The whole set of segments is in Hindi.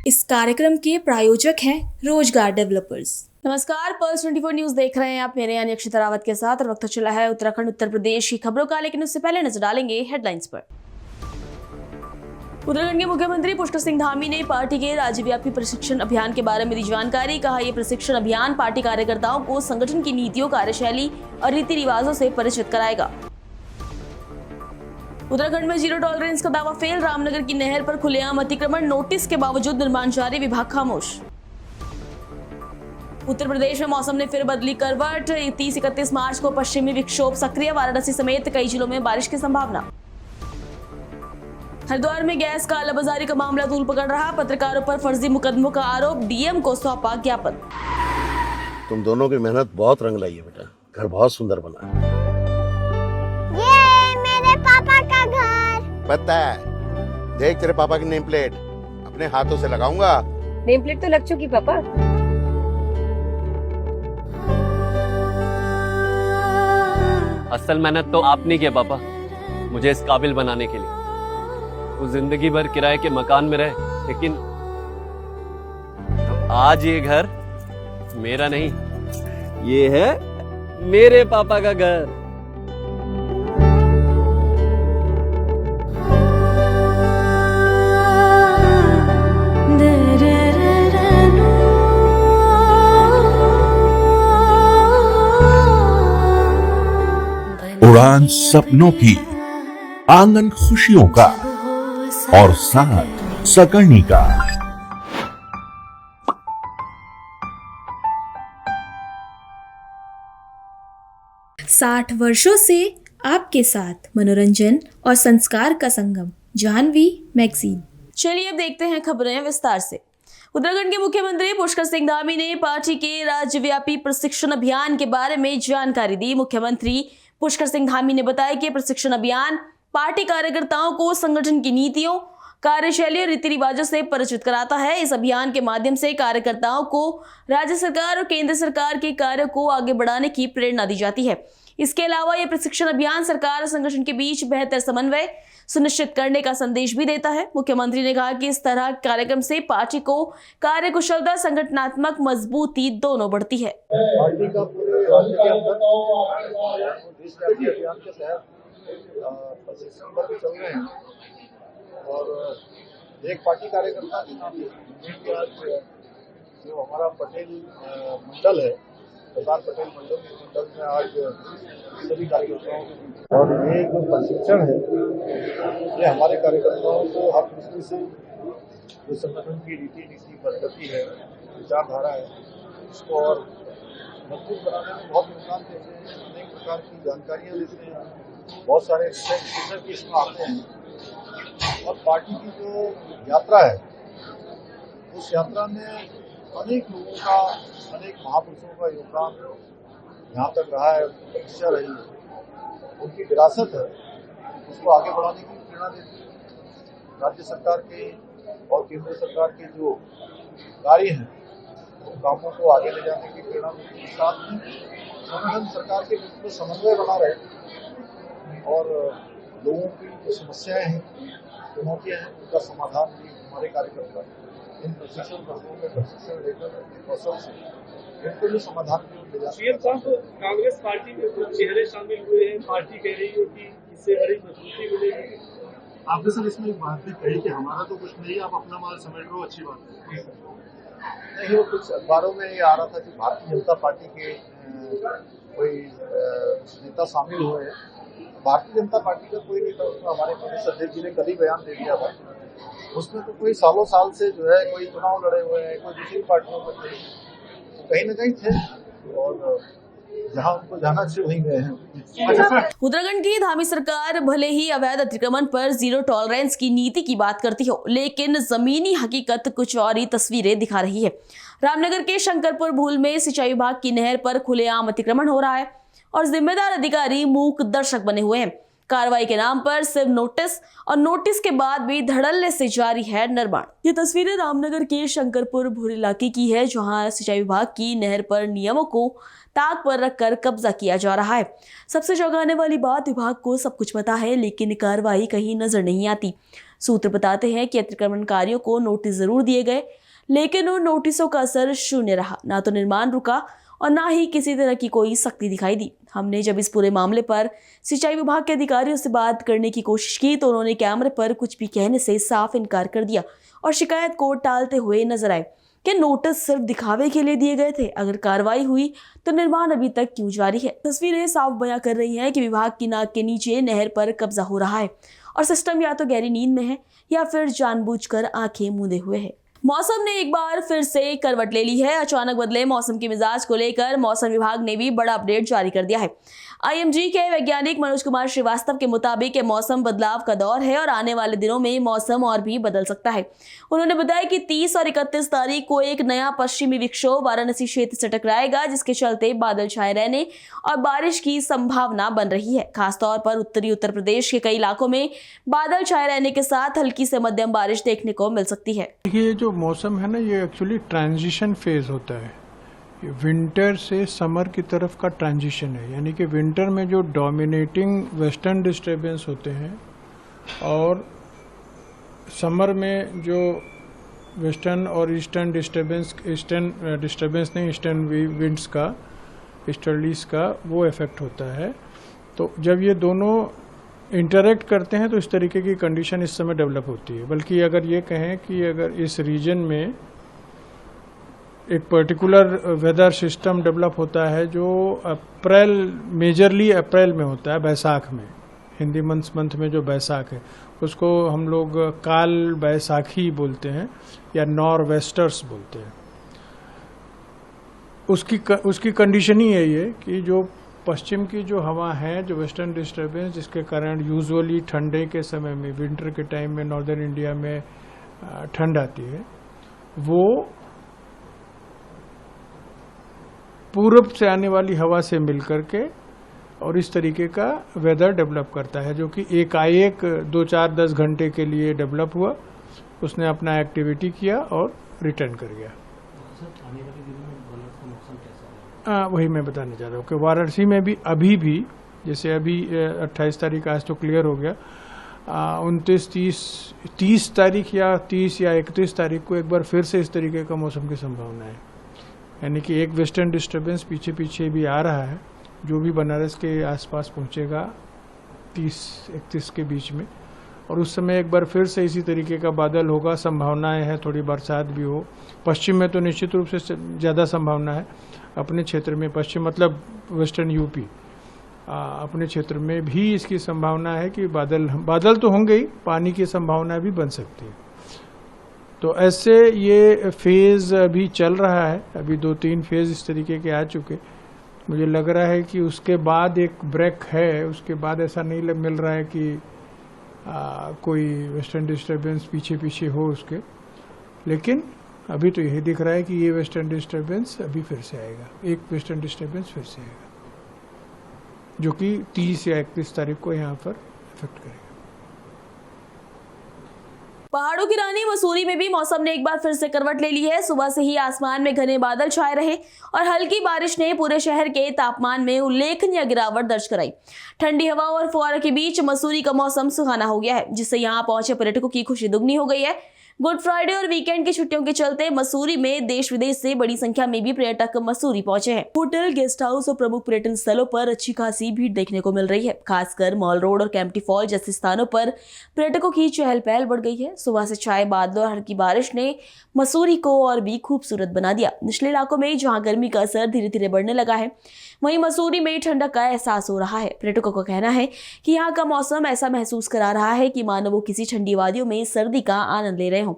इस कार्यक्रम के प्रायोजक हैं रोजगार डेवलपर्स। नमस्कार, पल्स 24 न्यूज देख रहे हैं आप। मेरे यानी अक्षिता रावत के साथ और वक्त चला है उत्तराखंड उत्तर प्रदेश की खबरों का, लेकिन उससे पहले नजर डालेंगे हेडलाइंस पर। उत्तराखंड के मुख्यमंत्री पुष्कर सिंह धामी ने पार्टी के राज्यव्यापी प्रशिक्षण अभियान के बारे में दी जानकारी। कहा, यह प्रशिक्षण अभियान पार्टी कार्यकर्ताओं को संगठन की नीतियों, कार्यशैली और रीति रिवाजों से परिचित कराएगा। उत्तराखंड में जीरो टॉलरेंस का दावा फेल। रामनगर की नहर पर खुलेआम अतिक्रमण, नोटिस के बावजूद निर्माण जारी, विभाग खामोश। उत्तर प्रदेश में मौसम ने फिर बदली करवट। 30-31 मार्च को पश्चिमी विक्षोभ सक्रिय, वाराणसी समेत कई जिलों में बारिश की संभावना। हरिद्वार में गैस कालाबाजारी का मामला तूल पकड़ रहा, पत्रकारों पर फर्जी मुकदमों का आरोप, डीएम को सौंपा ज्ञापन। तुम दोनों की मेहनत बहुत रंग लाई है बेटा, घर बहुत सुंदर बना है। ये मेरे पापा का घर। पता है, देख तेरे पापा की नेम प्लेट अपने हाथों से लगाऊंगा। नेम प्लेट तो लग चुकी पापा। असल मेहनत तो आपने की है पापा, मुझे इस काबिल बनाने के लिए। वो जिंदगी भर किराए के मकान में रहे, लेकिन आज ये घर मेरा नहीं, ये है मेरे पापा का घर। उड़ान सपनों की, आंगन खुशियों का और साथ सकर्णी का। साठ वर्षों से आपके साथ मनोरंजन और संस्कार का संगम, जाह्नवी मैगजीन। चलिए अब देखते हैं खबरें विस्तार से। उत्तराखंड के मुख्यमंत्री पुष्कर सिंह धामी ने पार्टी के राज्यव्यापी प्रशिक्षण अभियान के बारे में जानकारी दी। मुख्यमंत्री पुष्कर सिंह धामी ने बताया कि प्रशिक्षण अभियान पार्टी कार्यकर्ताओं को संगठन की नीतियों, कार्यशैली और रीति रिवाजों से परिचित कराता है। इस अभियान के माध्यम से कार्यकर्ताओं को राज्य सरकार और केंद्र सरकार के कार्यों को आगे बढ़ाने की प्रेरणा दी जाती है। इसके अलावा यह प्रशिक्षण अभियान सरकार और संगठन के बीच बेहतर समन्वय सुनिश्चित करने का संदेश भी देता है। मुख्यमंत्री ने कहा कि इस तरह कार्यक्रम से पार्टी को कार्यकुशलता, संगठनात्मक मजबूती दोनों बढ़ती है। पार्टी का पूरे राज्य के अंदर देशव्यापी अभियान के तहत प्रशिक्षण वर्ग चल रहे हैं और एक पार्टी कार्यकर्ता के नाते आज जो हमारा पटेल मंडल है, सरदार पटेल मंडल में आज सभी कार्यकर्ताओं के और ये जो प्रशिक्षण है ये हमारे कार्यकर्ताओं को हर दृष्टि से जो संगठन की रीति नीति पद्धति है, विचारधारा है, उसको और मजबूत बनाने में बहुत योगदान देते हैं। अनेक प्रकार की जानकारियाँ देते हैं, बहुत सारे विशेषज्ञ इसमें आते हैं और पार्टी की जो यात्रा है उस यात्रा में अनेक लोगों का, अनेक महापुरुषों का योगदान यहाँ तक रहा है, प्रतिष्ठा रही है, उनकी विरासत है, उसको आगे बढ़ाने की प्रेरणा देती है। राज्य सरकार के और केंद्र सरकार के जो कार्य हैं उन कामों को आगे ले जाने की प्रेरणा देती है। साथ में संगठन सरकार के बीच में समन्वय बना रहे और लोगों की जो समस्याएं हैं, चुनौतियां हैं, उनका समाधान भी हमारे कार्यकर्ता इन प्रशिक्षण वर्गों में प्रशिक्षण लेकर कौशल से इनको भी समाधान भी ले जाते हैं। कांग्रेस पार्टी में कुछ चेहरे शामिल हुए हैं, पार्टी कह रही है कि इससे बड़ी मजबूती मिलेगी। आपने सर इसमें एक बात भी कही कि हमारा तो कुछ नहीं है, आप अपना माल समेट रहे हो, अच्छी बात है। नहीं, वो कुछ अखबारों में ये आ रहा था कि भारतीय जनता पार्टी के कोई नेता शामिल हुए हैं। भारतीय जनता पार्टी का कोई नेता, उसमें हमारे प्रदेश अध्यक्ष जी ने कल ही बयान दे दिया था, उसमें तो कोई सालों साल से जो है कोई चुनाव लड़े हुए हैं, कोई दूसरी पार्टियों में थे, तो कहीं न कहीं थे और जहां उनको जाना चाहिए वहीं गए हैं। उत्तराखंड की धामी सरकार भले ही अवैध अतिक्रमण पर जीरो टॉलरेंस की नीति की बात करती हो, लेकिन जमीनी हकीकत कुछ और ही तस्वीरें दिखा रही है। रामनगर के शंकरपुर भूल में सिंचाई विभाग की नहर पर खुलेआम अतिक्रमण हो रहा है और जिम्मेदार अधिकारी मूक दर्शक बने हुए हैं। कार्रवाई के नाम पर सिर्फ नोटिस और नोटिस के बाद भी धड़ल्ले से जारी है निर्माण। ये तस्वीरें रामनगर के शंकरपुर भूर इलाके की है, जहां सिंचाई विभाग की नहर पर नियमों को ताक पर रखकर कब्जा किया जा रहा है। सबसे चौंकाने वाली बात, विभाग को सब कुछ पता है लेकिन कार्रवाई कहीं नजर नहीं आती। सूत्र बताते हैं कि अतिक्रमणकारियों को नोटिस जरूर दिए गए, लेकिन उन नोटिसों का असर शून्य रहा। ना तो निर्माण रुका और ना ही किसी तरह की कोई सख्ती दिखाई दी। हमने जब इस पूरे मामले पर सिंचाई विभाग के अधिकारियों से बात करने की कोशिश की तो उन्होंने कैमरे पर कुछ भी कहने से साफ इनकार कर दिया और शिकायत को टालते हुए नजर आए कि नोटिस सिर्फ दिखावे के लिए दिए गए थे। अगर कार्रवाई हुई तो निर्माण अभी तक क्यों जारी है? तस्वीरें साफ बयां कर रही हैं कि विभाग की नाक के नीचे नहर पर कब्जा हो रहा है और सिस्टम या तो गहरी नींद में है या फिर जानबूझकर आंखें मूंदे हुए है। मौसम ने एक बार फिर से करवट ले ली है। अचानक बदले मौसम के मिजाज को लेकर मौसम विभाग ने भी बड़ा अपडेट जारी कर दिया है। आईएमजी के वैज्ञानिक मनोज कुमार श्रीवास्तव के मुताबिक मौसम बदलाव का दौर है और आने वाले दिनों में मौसम और भी बदल सकता है। उन्होंने बताया कि 30 और 31 तारीख को एक नया पश्चिमी विक्षोभ वाराणसी क्षेत्र से टकराएगा, जिसके चलते बादल छाए रहने और बारिश की संभावना बन रही है। खासतौर पर उत्तरी उत्तर प्रदेश के कई इलाकों में बादल छाए रहने के साथ हल्की से मध्यम बारिश देखने को मिल सकती है। ये जो मौसम है ना, ये एक्चुअली ट्रांजिशन फेज होता है। विंटर से समर की तरफ का ट्रांजिशन है, यानी कि विंटर में जो डोमिनेटिंग वेस्टर्न डिस्टर्बेंस होते हैं और समर में जो वेस्टर्न और ईस्टर्न विंड्स का, ईस्टर्लीज का वो इफेक्ट होता है। तो जब ये दोनों इंटरेक्ट करते हैं तो इस तरीके की कंडीशन इस समय डेवलप होती है। बल्कि अगर ये कहें कि अगर इस रीजन में एक पर्टिकुलर वेदर सिस्टम डेवलप होता है जो मेजरली अप्रैल में होता है, बैसाख में, हिंदी मंथ में जो बैसाख है उसको हम लोग काल बैसाखी बोलते हैं या नॉर वेस्टर्स बोलते हैं। उसकी कंडीशन ही है ये कि जो पश्चिम की जो हवा है, जो वेस्टर्न डिस्टर्बेंस, जिसके कारण यूजुअली ठंडे के समय में, विंटर के टाइम में नॉर्दर्न इंडिया में ठंड आती है, वो पूरब से आने वाली हवा से मिलकर के और इस तरीके का वेदर डेवलप करता है, जो कि एकाएक 2, 4, 10 घंटे के लिए डेवलप हुआ, उसने अपना एक्टिविटी किया और रिटर्न कर गया। वही मैं बताने जा रहा हूँ कि वाराणसी में भी अभी भी, जैसे अभी 28 तारीख आज तो क्लियर हो गया, 29, 30 तारीख या 30 या 31 तारीख को एक बार फिर से इस तरीके का मौसम की संभावना है। यानी कि एक वेस्टर्न डिस्टर्बेंस पीछे पीछे भी आ रहा है, जो भी बनारस के आसपास पहुंचेगा 30-31 के बीच में, और उस समय एक बार फिर से इसी तरीके का बादल होगा। संभावनाएं हैं थोड़ी बरसात भी हो। पश्चिम में तो निश्चित रूप से ज़्यादा संभावना है। अपने क्षेत्र में, पश्चिम मतलब वेस्टर्न यूपी, अपने क्षेत्र में भी इसकी संभावना है कि बादल तो होंगे ही, पानी की संभावना भी बन सकती है। तो ऐसे ये फेज अभी चल रहा है। अभी 2-3 फेज इस तरीके के आ चुके। मुझे लग रहा है कि उसके बाद एक ब्रेक है। उसके बाद ऐसा नहीं मिल रहा है कि कोई वेस्टर्न डिस्टर्बेंस पीछे पीछे हो उसके, लेकिन अभी तो यही दिख रहा है कि ये वेस्टर्न डिस्टर्बेंस अभी फिर से आएगा। एक वेस्टर्न डिस्टर्बेंस फिर से आएगा, जो कि 30 या 31 तारीख को यहाँ पर इफेक्ट करेगा। पहाड़ों की रानी मसूरी में भी मौसम ने एक बार फिर से करवट ले ली है। सुबह से ही आसमान में घने बादल छाए रहे और हल्की बारिश ने पूरे शहर के तापमान में उल्लेखनीय गिरावट दर्ज कराई। ठंडी हवा और फुहारों के बीच मसूरी का मौसम सुहाना हो गया है, जिससे यहाँ पहुंचे पर्यटकों की खुशी दुगनी हो गई है। गुड फ्राइडे और वीकेंड की छुट्टियों के चलते मसूरी में देश विदेश से बड़ी संख्या में भी पर्यटक मसूरी पहुंचे हैं। होटल, गेस्ट हाउस और प्रमुख पर्यटन स्थलों पर अच्छी खासी भीड़ देखने को मिल रही है। खासकर मॉल रोड और कैंपटी फॉल जैसे स्थानों पर पर्यटकों की चहल पहल बढ़ गई है। सुबह से छाए बादलों और हल्की बारिश ने मसूरी को और भी खूबसूरत बना दिया। निचले इलाकों में जहाँ गर्मी का असर धीरे धीरे बढ़ने लगा है, वहीं मसूरी में ठंडक का एहसास हो रहा है। पर्यटकों का कहना है कि यहाँ का मौसम ऐसा महसूस करा रहा है कि मानो वो किसी ठंडी वादियों में सर्दी का आनंद ले रहे हों।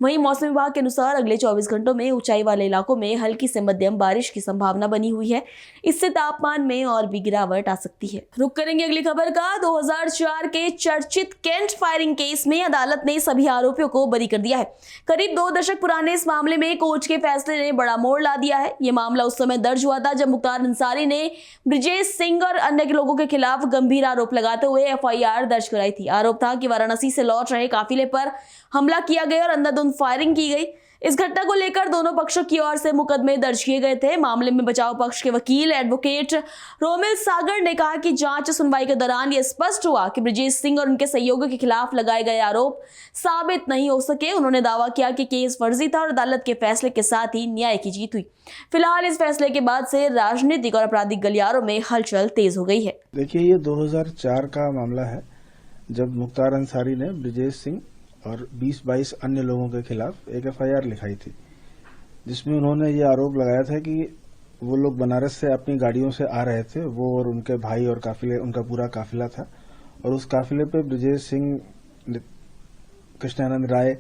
वहीं मौसम विभाग के अनुसार अगले 24 घंटों में ऊंचाई वाले इलाकों में हल्की से मध्यम बारिश की संभावना बनी हुई है। इससे तापमान में और भी गिरावट आ सकती है। रुक करेंगे अगली खबर का। 2004 के चर्चित केंट फायरिंग केस में अदालत ने सभी आरोपियों को बरी कर दिया है। करीब 2 दशक पुराने इस मामले में कोर्ट के फैसले ने बड़ा मोड़ ला दिया है। ये मामला उस समय दर्ज हुआ था जब मुख्तार अंसारी ने ब्रिजेश सिंह और अन्य लोगों के खिलाफ गंभीर आरोप लगाते हुए एफआईआर दर्ज कराई थी। आरोप था कि वाराणसी से लौट रहे काफिले पर हमला किया गया और अंधाधुंध फायरिंग की गई। इस घटना को लेकर दोनों पक्षों की ओर से मुकदमे दर्ज किए गए थे। मामले में बचाव पक्ष के वकील एडवोकेट रोमिल सागर ने कहा कि जांच सुनवाई के दौरान यह स्पष्ट हुआ कि ब्रिजेश सिंह और उनके सहयोगियों के खिलाफ लगाए गए आरोप साबित नहीं हो सके। उन्होंने दावा किया कि केस फर्जी था और अदालत के फैसले के साथ ही न्याय की जीत हुई। फिलहाल इस फैसले के बाद से राजनीतिक और आपराधिक गलियारों में हलचल तेज हो गई है। देखिए, ये 2004 का मामला है जब मुख्तार अंसारी ने ब्रिजेश सिंह और 20-22 अन्य लोगों के खिलाफ एक एफआईआर लिखाई थी, जिसमें उन्होंने ये आरोप लगाया था कि वो लोग बनारस से अपनी गाड़ियों से आ रहे थे, वो और उनके भाई और काफिले, उनका पूरा काफिला था, और उस काफिले पे ब्रिजेश सिंह, कृष्णानंद राय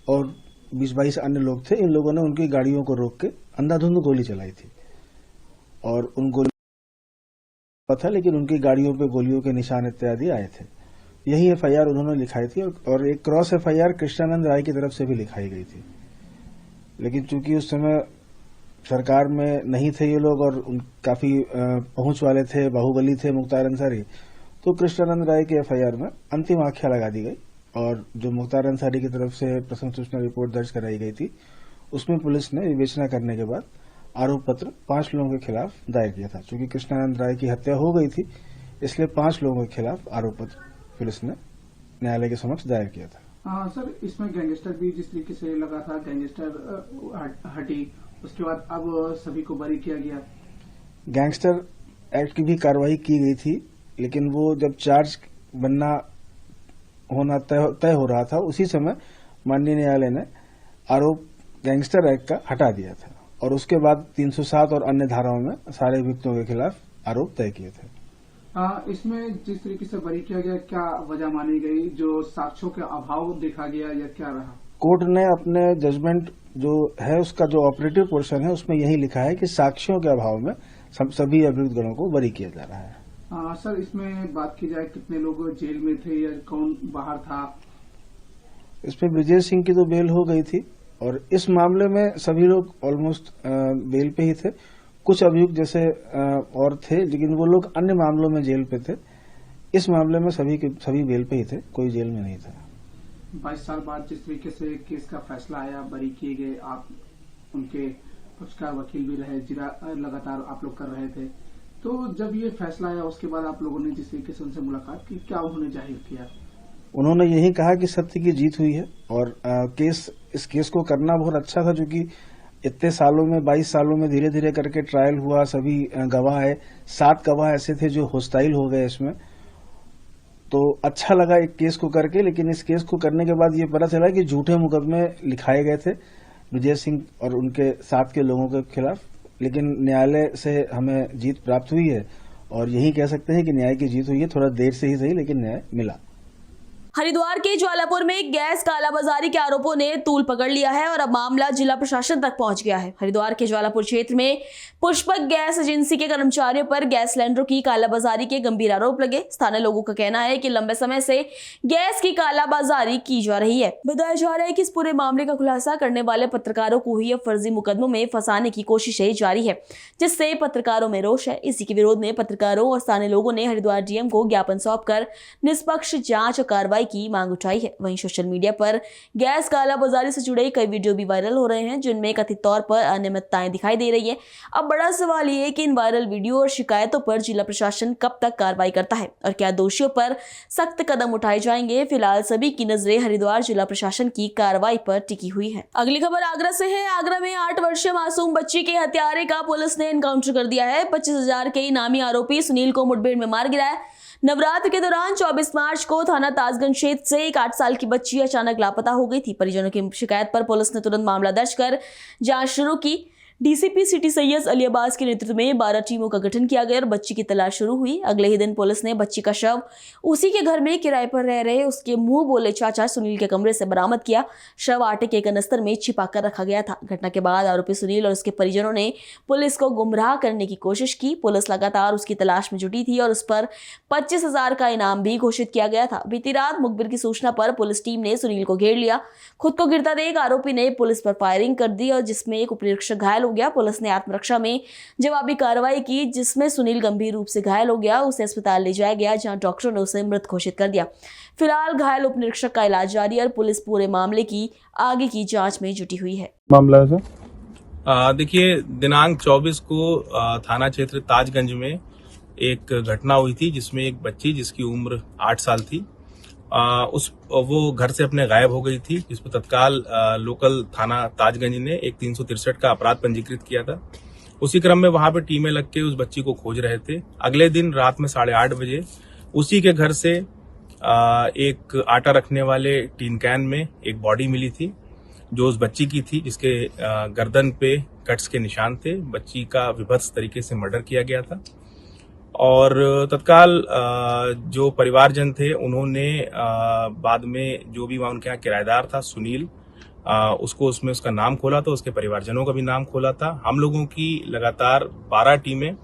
और 20-22 अन्य लोग थे। इन लोगों ने उनकी गाड़ियों को रोक के अंधाधुंध गोली चलाई थी और उन गोली था, लेकिन उनकी गाड़ियों पे गोलियों के निशान इत्यादि आए थे। यही एफआईआर उन्होंने लिखाई थी और एक क्रॉस एफआईआर कृष्णानंद राय की तरफ से भी लिखाई गई थी। लेकिन चूंकि उस समय सरकार में नहीं थे ये लोग और काफी पहुंच वाले थे, बाहुबली थे मुख्तार अंसारी, तो कृष्णानंद राय की एफआईआर में अंतिम आख्या लगा दी गई और जो मुख्तार अंसारी की तरफ से प्रथम सूचना रिपोर्ट दर्ज कराई गई थी, उसमें पुलिस ने विवेचना करने के बाद आरोप पत्र 5 लोगों के खिलाफ दायर किया था। चूंकि कृष्णानंद राय की हत्या हो गई थी, इसलिए 5 लोगों के खिलाफ आरोप पत्र पुलिस ने न्यायालय के समक्ष दायर किया था। सर, इसमें गैंगस्टर भी जिस तरीके से लगा था, गैंगस्टर हटी, उसके बाद अब सभी को बरी किया गया। गैंगस्टर एक्ट की भी कार्रवाई की गई थी, लेकिन वो जब चार्ज बनना होना तय हो रहा था, उसी समय माननीय न्यायालय ने आरोप गैंगस्टर एक्ट का हटा दिया था और उसके बाद 307 और अन्य धाराओं में सारे अभियुक्तों के खिलाफ आरोप तय किए थे। इसमें जिस तरीके से बरी किया गया, क्या वजह मानी गई? जो साक्ष्यों के अभाव देखा गया या क्या रहा? कोर्ट ने अपने जजमेंट जो है उसका जो ऑपरेटिव पोर्शन है उसमें यही लिखा है कि साक्ष्यों के अभाव में सभी अभियुक्त गणों को बरी किया जा रहा है। सर, इसमें बात की जाए कितने लोग जेल में थे या कौन बाहर था? इसमें ब्रिजेश सिंह की तो बेल हो गई थी और इस मामले में सभी लोग ऑलमोस्ट बेल पे ही थे। कुछ अभियुक्त जैसे और थे, लेकिन वो लोग अन्य मामलों में जेल पे थे। इस मामले में सभी बेल पे ही थे, कोई जेल में नहीं था। 22 साल बाद जिस तरीके से केस का फैसला आया, बरी किए गए, आप उनके पक्ष का वकील भी रहे, लगातार आप लोग कर रहे थे, तो जब ये फैसला आया उसके बाद आप लोगों ने जिस तरीके से उनसे मुलाकात की, क्या उन्होंने जाहिर किया? उन्होंने यही कहा कि सत्य की जीत हुई है और इस केस को करना बहुत अच्छा था, क्योंकि इतने सालों में 22 सालों में धीरे धीरे करके ट्रायल हुआ, सभी गवाह आए, 7 गवाह ऐसे थे जो होस्टाइल हो गए इसमें, तो अच्छा लगा एक केस को करके। लेकिन इस केस को करने के बाद ये पता चला कि झूठे मुकदमे लिखाए गए थे विजय सिंह और उनके साथ के लोगों के खिलाफ, लेकिन न्यायालय से हमें जीत प्राप्त हुई है और यही कह सकते हैं कि न्याय की जीत हुई है। थोड़ा देर से ही सही, लेकिन न्याय मिला। हरिद्वार के ज्वालापुर में गैस कालाबाजारी के आरोपों ने तूल पकड़ लिया है और अब मामला जिला प्रशासन तक पहुंच गया है। हरिद्वार के ज्वालापुर क्षेत्र में पुष्पक गैस एजेंसी के कर्मचारियों पर गैस सिलेंडरों की कालाबाजारी के गंभीर आरोप लगे। स्थानीय लोगों का कहना है कि लंबे समय से गैस की कालाबाजारी की जा रही है। बताया जा रहा है कि इस पूरे मामले का खुलासा करने वाले पत्रकारों को ही अब फर्जी मुकदमों में फंसाने की कोशिशें जारी है, जिससे पत्रकारों में रोष है। इसी के विरोध में पत्रकारों और स्थानीय लोगों ने हरिद्वार डीएम को ज्ञापन सौंपकर निष्पक्ष जांच और कार्रवाई की मांग उठाई है। वहीं सोशल मीडिया पर गैस कालाबाजारी से जुड़े कई वीडियो भी वायरल हो रहे हैं, जिनमें कथित तौर पर अनियमितताएं दिखाई दे रही है। अब बड़ा सवाल ये है कि इन वायरल वीडियो और शिकायतों पर जिला प्रशासन कब तक कार्रवाई करता है और क्या दोषियों पर सख्त कदम उठाए जाएंगे। फिलहाल सभी की नजरें हरिद्वार जिला प्रशासन की कार्रवाई पर टिकी हुई है। अगली खबर आगरा से है। आगरा में 8 वर्षीय मासूम बच्ची के हत्यारे का पुलिस ने एनकाउंटर कर दिया है। 25,000 के इनामी आरोपी सुनील को मुठभेड़ में मार गिराया। नवरात्र के दौरान 24 मार्च को थाना ताजगंज क्षेत्र से एक 8 साल की बच्ची अचानक लापता हो गई थी। परिजनों की शिकायत पर पुलिस ने तुरंत मामला दर्ज कर जांच शुरू की। डीसीपी सिटी सैयद अली अब्बास के नेतृत्व में 12 टीमों का गठन किया गया और बच्ची की तलाश शुरू हुई। अगले ही दिन पुलिस ने बच्ची का शव उसी के घर में किराए पर रह रहे उसके मुंह बोले चाचा सुनील के कमरे से बरामद किया। शव आटे के कनस्तर में छिपा कर रखा गया था। घटना के बाद आरोपी सुनील और उसके परिजनों ने पुलिस को गुमराह करने की कोशिश की। पुलिस लगातार उसकी तलाश में जुटी थी और उस पर 25,000 का इनाम भी घोषित किया गया था। बीती रात मुखबिर की सूचना पर पुलिस टीम ने सुनील को घेर लिया। खुद को गिरता देख आरोपी ने पुलिस पर फायरिंग कर दी और जिसमें एक उपनिरीक्षक घायल हो गया। पुलिस ने आत्मरक्षा में जवाबी कार्रवाई की जिसमें सुनील गंभीर रूप से घायल हो गया। उसे अस्पताल ले जाया गया जहां डॉक्टरों ने उसे मृत घोषित कर दिया। फिलहाल घायल उपनिरीक्षक का इलाज जारी है और पुलिस पूरे मामले की आगे की जांच में जुटी हुई है। मामला है सर? देखिए, दिनांक 24 को थाना क्षेत्र ताजगंज में एक घटना हुई थी जिसमें एक बच्ची जिसकी उम्र 8 साल थी वो घर से अपने गायब हो गई थी, जिस पर तत्काल लोकल थाना ताजगंज ने एक 363 का अपराध पंजीकृत किया था। उसी क्रम में वहां पे टीमें लग के उस बच्ची को खोज रहे थे। अगले दिन रात में 8:30 बजे उसी के घर से एक आटा रखने वाले टीन कैन में एक बॉडी मिली थी जो उस बच्ची की थी, जिसके गर्दन पे कट्स के निशान थे। बच्ची का विभत्स तरीके से मर्डर किया गया था और तत्काल जो परिवारजन थे उन्होंने बाद में जो भी वहां उनके यहाँ किराएदार था सुनील, उसको उसमें उसका नाम खोला था, उसके परिवारजनों का भी नाम खोला था। हम लोगों की लगातार 12 टीमें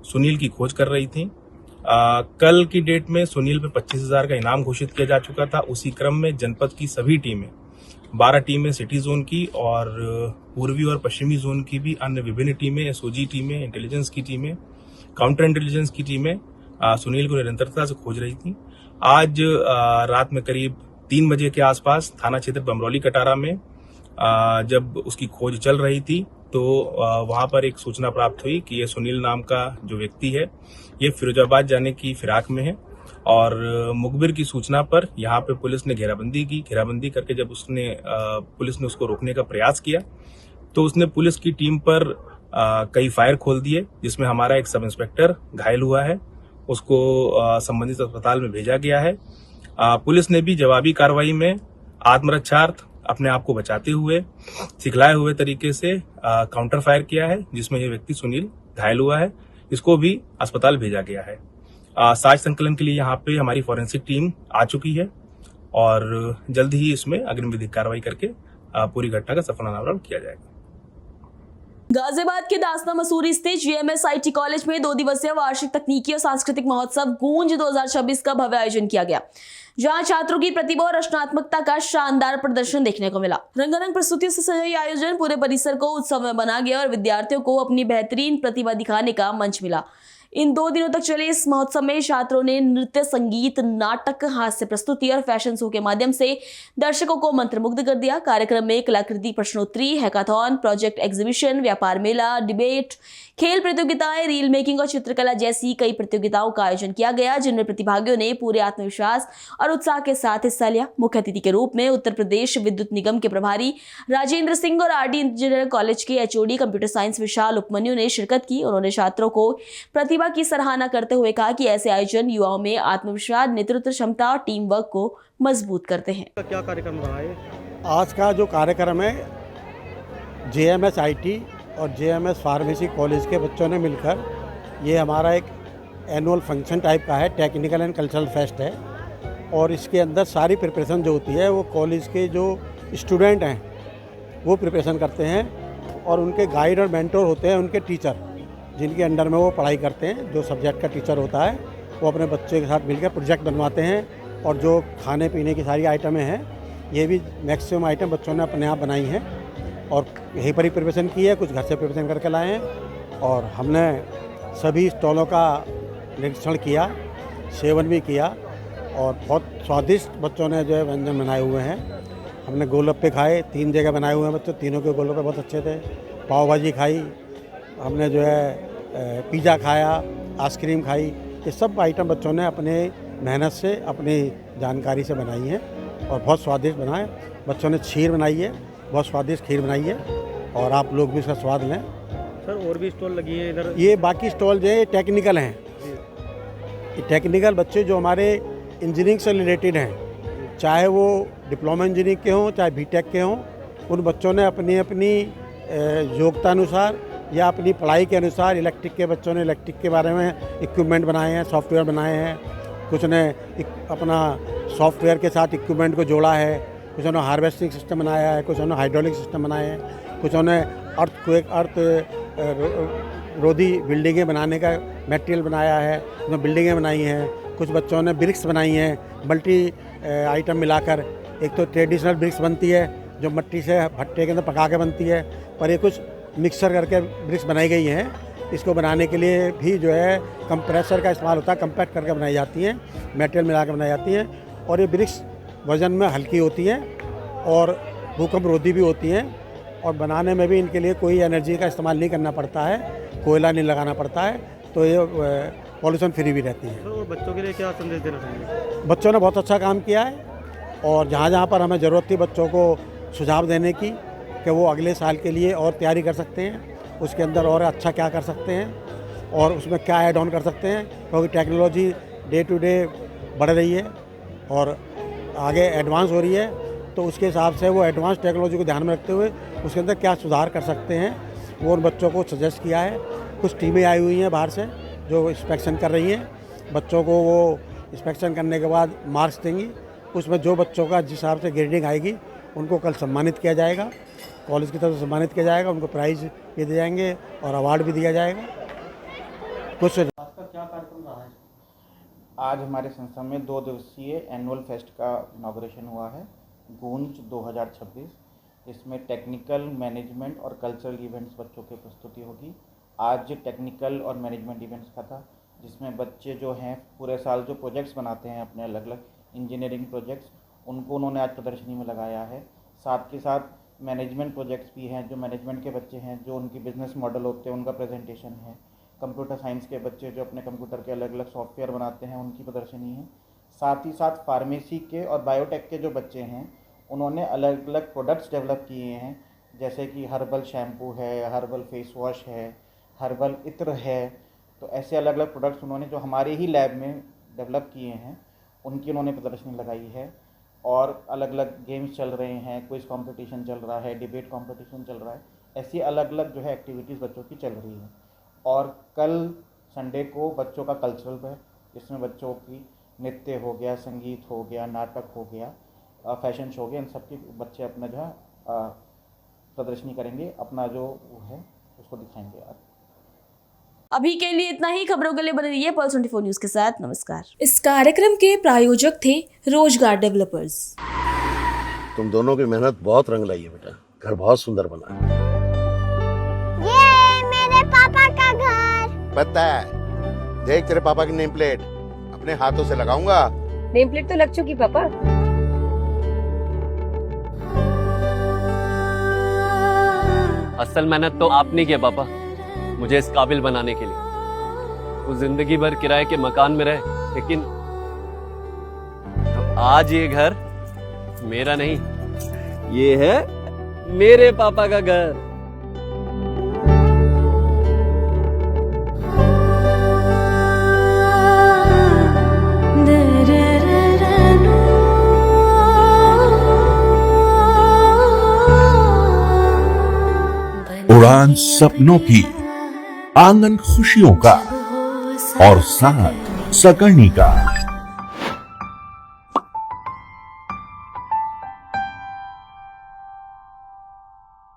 सुनील की खोज कर रही थीं। कल की डेट में सुनील पे 25,000 का इनाम घोषित किया जा चुका था। उसी क्रम में जनपद की सभी टीमें 12 टीमें सिटी जोन की और पूर्वी और पश्चिमी जोन की भी अन्य विभिन्न टीमें, एसओजी टीमें, इंटेलिजेंस की टीमें, काउंटर इंटेलिजेंस की टीमें सुनील को निरंतरता से खोज रही थी। आज रात में करीब 3 बजे के आसपास थाना क्षेत्र बमरौली कटारा में जब उसकी खोज चल रही थी तो वहां पर एक सूचना प्राप्त हुई कि ये सुनील नाम का जो व्यक्ति है ये फिरोजाबाद जाने की फिराक में है और मुखबिर की सूचना पर यहाँ पे पुलिस ने घेराबंदी की। घेराबंदी करके जब पुलिस ने उसको रोकने का प्रयास किया तो उसने पुलिस की टीम पर कई फायर खोल दिए, जिसमें हमारा एक सब इंस्पेक्टर घायल हुआ है, उसको संबंधित अस्पताल में भेजा गया है। पुलिस ने भी जवाबी कार्रवाई में आत्मरक्षार्थ अपने आप को बचाते हुए सिखलाए हुए तरीके से काउंटर फायर किया है, जिसमें यह व्यक्ति सुनील घायल हुआ है। इसको भी अस्पताल भेजा गया है। साक्ष्य संकलन के लिए यहाँ पे हमारी फॉरेंसिक टीम आ चुकी है और जल्द ही इसमें अग्रिम विधिक कार्रवाई करके पूरी घटना का सफल अनावरण किया जाएगा। गाजियाबाद के दासना मसूरी स्थित जीएमएस आईटी कॉलेज में 2 दिवसीय वार्षिक तकनीकी और सांस्कृतिक महोत्सव गूंज 2026 का भव्य आयोजन किया गया, जहां छात्रों की प्रतिभा और रचनात्मकता का शानदार प्रदर्शन देखने को मिला। रंगारंग प्रस्तुतियों से सजा यह आयोजन पूरे परिसर को उत्सव में बना गया और विद्यार्थियों को अपनी बेहतरीन प्रतिभा दिखाने का मंच मिला। इन 2 दिनों तक चले इस महोत्सव में छात्रों ने नृत्य, संगीत, नाटक, हास्य प्रस्तुति और फैशन शो के माध्यम से दर्शकों को मंत्रमुग्ध कर दिया। कार्यक्रम में कलाकृति प्रश्नोत्तरी, हैकाथॉन, प्रोजेक्ट एग्जीबिशन, व्यापार मेला, डिबेट, खेल प्रतियोगिताएं, रील मेकिंग और चित्रकला जैसी कई प्रतियोगिताओं का आयोजन किया गया, जिनमें प्रतिभागियों ने पूरे आत्मविश्वास और उत्साह के साथ हिस्सा लिया। मुख्य अतिथि के रूप में उत्तर प्रदेश विद्युत निगम के प्रभारी राजेंद्र सिंह और आरडी इंजीनियर कॉलेज के एचओडी कंप्यूटर साइंस विशाल उपमन्यु ने शिरकत की। उन्होंने छात्रों को प्रतिभा की सराहना करते हुए कहा कि ऐसे आयोजन युवाओं में आत्मविश्वास, नेतृत्व क्षमता और टीम वर्क को मजबूत करते हैं। क्या कार्यक्रम रहा है आज का? जो कार्यक्रम है जेएमएस आईटी और जेएमएस फार्मेसी कॉलेज के बच्चों ने मिलकर, ये हमारा एक एनुअल फंक्शन टाइप का है, टेक्निकल एंड कल्चरल फेस्ट है और इसके अंदर सारी प्रिपरेशन जो होती है वो कॉलेज के जो स्टूडेंट हैं वो प्रिपरेशन करते हैं और उनके गाइड और मेंटोर होते हैं उनके टीचर, जिनके अंडर में वो पढ़ाई करते हैं। जो सब्जेक्ट का टीचर होता है वो अपने बच्चे के साथ मिलकर प्रोजेक्ट बनवाते हैं और जो खाने पीने की सारी आइटमें हैं ये भी मैक्सिमम आइटम बच्चों ने अपने आप बनाई हैं और यहीं पर ही प्रिपरेशन की है, कुछ घर से प्रिपरेशन करके लाए हैं और हमने सभी स्टॉलों का निरीक्षण किया, सेवन भी किया और बहुत स्वादिष्ट बच्चों ने जो है व्यंजन बनाए हुए हैं। हमने गोलगप्पे खाए, 3 जगह बनाए हुए हैं बच्चों, तीनों के गोलगप्पे बहुत अच्छे थे। पाव भाजी खाई, हमने जो है पिज़्ज़ा खाया, आइसक्रीम खाई। ये सब आइटम बच्चों ने अपने मेहनत से, अपनी जानकारी से बनाई हैं और बहुत स्वादिष्ट बनाए। बच्चों ने खीर बनाई है, बहुत स्वादिष्ट खीर बनाई है और आप लोग भी इसका स्वाद लें। सर और भी स्टॉल लगी है इधर? ये बाकी स्टॉल जो है टेक्निकल हैं, ये टेक्निकल बच्चे जो हमारे इंजीनियरिंग से रिलेटेड हैं, चाहे वो डिप्लोमा इंजीनियरिंग के हों चाहे बीटेक के हों, उन बच्चों ने अपनी अपनी योग्यता अनुसार या अपनी पढ़ाई के अनुसार इलेक्ट्रिक के बच्चों ने इलेक्ट्रिक के बारे में इक्विपमेंट बनाए हैं, सॉफ्टवेयर बनाए हैं। कुछ ने अपना सॉफ्टवेयर के साथ इक्विपमेंट को जोड़ा है, कुछ ने हार्वेस्टिंग सिस्टम बनाया है, कुछ ने हाइड्रोलिक सिस्टम बनाए हैं, कुछ ने अर्थ रोधी बिल्डिंगें बनाने का मटेरियल बनाया है, कुछ बिल्डिंगें बनाई हैं, कुछ बच्चों ने ब्रिक्स बनाई हैं मल्टी आइटम मिलाकर। एक तो ट्रेडिशनल ब्रिक्स बनती है जो मिट्टी से भट्टे के अंदर पका के बनती है, पर ये कुछ मिक्सर करके ब्रिक्स बनाई गई हैं। इसको बनाने के लिए भी जो है कंप्रेसर का इस्तेमाल होता है, कंपैक्ट करके बनाई जाती हैं, मटेरियल मिला के बनाई जाती हैं। और ये ब्रिक्स वज़न में हल्की होती हैं और भूकंप रोधी भी होती हैं, और बनाने में भी इनके लिए कोई एनर्जी का इस्तेमाल नहीं करना पड़ता है, कोयला नहीं लगाना पड़ता है, तो ये पॉल्यूशन फ्री भी रहती हैं। और बच्चों के लिए क्या संदेश देना चाहेंगे? बच्चों ने बहुत अच्छा काम किया है, और जहाँ जहाँ पर हमें ज़रूरत थी बच्चों को सुझाव देने की कि वो अगले साल के लिए और तैयारी कर सकते हैं, उसके अंदर और अच्छा क्या कर सकते हैं और उसमें क्या ऐड ऑन कर सकते हैं, क्योंकि टेक्नोलॉजी डे टू डे बढ़ रही है और आगे एडवांस हो रही है, तो उसके हिसाब से वो एडवांस टेक्नोलॉजी को ध्यान में रखते हुए उसके अंदर क्या सुधार कर सकते हैं वो उन बच्चों को सजेस्ट किया है। कुछ टीमें आई हुई हैं बाहर से जो इंस्पेक्शन कर रही हैं, बच्चों को वो इंस्पेक्शन करने के बाद मार्क्स देंगी, उसमें जो बच्चों का जिस हिसाब से ग्रेडिंग आएगी उनको कल सम्मानित किया जाएगा, कॉलेज की तरफ से सम्मानित किया जाएगा, उनको प्राइज़ भी दिए जाएंगे और अवार्ड भी दिया जाएगा। कुछ क्या कार्यक्रम रहा है? आज हमारे संस्था में 2 दिवसीय एनुअल फेस्ट का इनॉग्रेशन हुआ है, गूंज 2026। इसमें टेक्निकल, मैनेजमेंट और कल्चरल इवेंट्स बच्चों की प्रस्तुति होगी। आज टेक्निकल और मैनेजमेंट इवेंट्स का था, जिसमें बच्चे जो हैं पूरे साल जो प्रोजेक्ट्स बनाते हैं अपने अलग अलग इंजीनियरिंग प्रोजेक्ट्स, उनको उन्होंने आज प्रदर्शनी में लगाया है। साथ के साथ मैनेजमेंट प्रोजेक्ट्स भी हैं, जो मैनेजमेंट के बच्चे हैं जो उनकी बिजनेस मॉडल होते हैं उनका प्रेजेंटेशन है। कंप्यूटर साइंस के बच्चे जो अपने कंप्यूटर के अलग अलग सॉफ्टवेयर बनाते हैं उनकी प्रदर्शनी है। साथ ही साथ फार्मेसी के और बायोटेक के जो बच्चे हैं उन्होंने अलग अलग प्रोडक्ट्स डेवलप किए हैं, जैसे कि हर्बल शैम्पू है, हर्बल फेस वॉश है, हर्बल इत्र है। तो ऐसे अलग अलग प्रोडक्ट्स उन्होंने जो हमारे ही लैब में डेवलप किए हैं उनकी उन्होंने प्रदर्शनी लगाई है। और अलग अलग गेम्स चल रहे हैं, क्विज कंपटीशन चल रहा है, डिबेट कंपटीशन चल रहा है, ऐसी अलग अलग जो है एक्टिविटीज़ बच्चों की चल रही है। और कल संडे को बच्चों का कल्चरल है, जिसमें बच्चों की नृत्य हो गया, संगीत हो गया, नाटक हो गया, फैशन शो हो गया, इन सब की बच्चे अपना जो है प्रदर्शनी करेंगे, अपना जो वो है उसको दिखाएंगे। अभी के लिए इतना ही। खबरों के लिए बने रहिए पल्स 24 न्यूज के साथ। नमस्कार। इस कार्यक्रम के प्रायोजक थे रोजगार डेवलपर्स। तुम दोनों की मेहनत बहुत रंग लाई है बेटा, घर बहुत सुंदर बना है। ये मेरे पापा का घर। पता है, देख तेरे पापा की नेम प्लेट अपने हाथों से लगाऊंगा। नेम प्लेट तो लग चुकी पापा। असल मेहनत तो आपने की है पापा, मुझे इस काबिल बनाने के लिए। वो जिंदगी भर किराए के मकान में रहे, लेकिन आज ये घर मेरा नहीं, ये है मेरे पापा का घर। उड़ान सपनों की, आंगन खुशियों का और साथ सकर्णी का।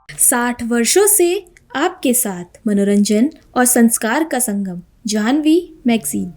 60 वर्षों से आपके साथ मनोरंजन और संस्कार का संगम, जाह्नवी मैगजीन।